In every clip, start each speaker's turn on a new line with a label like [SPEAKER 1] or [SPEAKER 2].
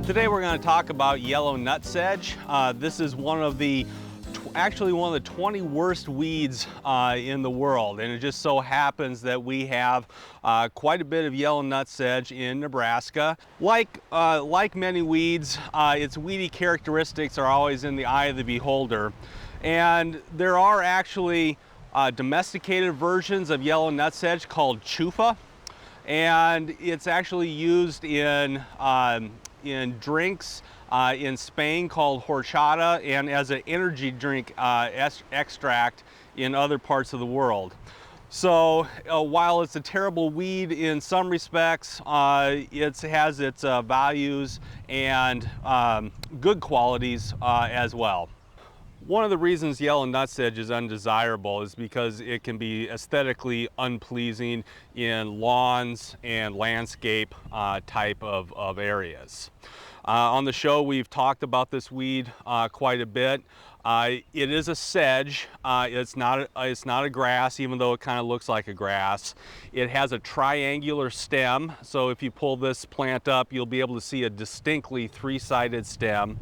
[SPEAKER 1] Today we're going to talk about yellow nutsedge. This is actually one of the 20 worst weeds in the world, and it just so happens that we have quite a bit of yellow nutsedge in Nebraska. Like many weeds, its weedy characteristics are always in the eye of the beholder, and there are actually domesticated versions of yellow nutsedge called chufa, and it's actually used in drinks in Spain called horchata, and as an energy drink extract in other parts of the world. So while it's a terrible weed in some respects, it has its values and good qualities as well. One of the reasons yellow nutsedge is undesirable is because it can be aesthetically unpleasing in lawns and landscape type of areas. On the show, we've talked about this weed quite a bit. It is a sedge. It's not a grass, even though it kind of looks like a grass. It has a triangular stem, so if you pull this plant up, you'll be able to see a distinctly three-sided stem.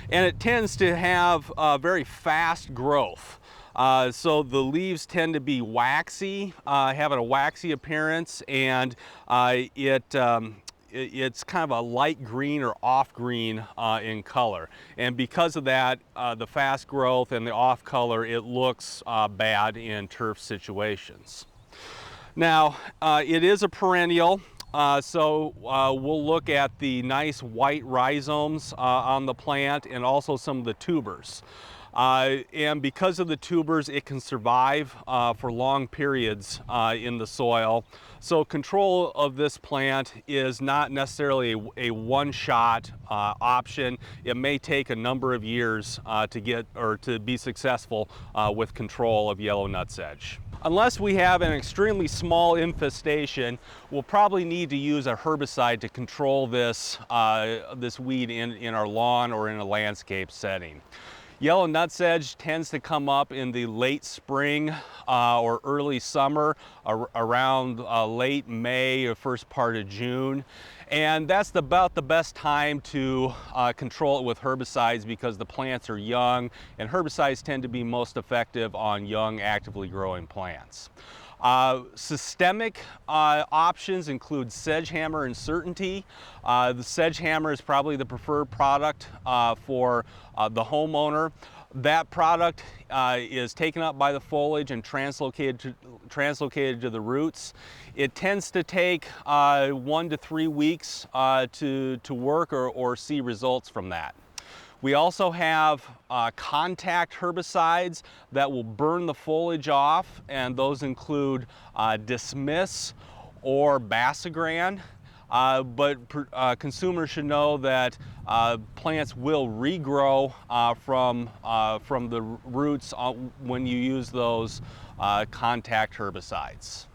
[SPEAKER 1] And it tends to have very fast growth. So the leaves tend to be waxy, having a waxy appearance, and it's kind of a light green or off green in color. And because of that, the fast growth and the off color, it looks bad in turf situations. Now, it is a perennial. So we'll look at the nice white rhizomes on the plant and also some of the tubers. And because of the tubers, it can survive for long periods in the soil. So control of this plant is not necessarily a one-shot option. It may take a number of years to be successful with control of yellow nutsedge. Unless we have an extremely small infestation, we'll probably need to use a herbicide to control this weed in our lawn or in a landscape setting. Yellow nutsedge tends to come up in the late spring or early summer, around late May or first part of June. And that's about the best time to control it with herbicides because the plants are young, and herbicides tend to be most effective on young, actively growing plants. Systemic options include Sedgehammer and Certainty. The Sedgehammer is probably the preferred product for the homeowner. That product is taken up by the foliage and translocated to the roots. It tends to take 1 to 3 weeks to work or see results from that. We also have contact herbicides that will burn the foliage off, and those include Dismiss or Basagran. But consumers should know that plants will regrow from the roots when you use those contact herbicides.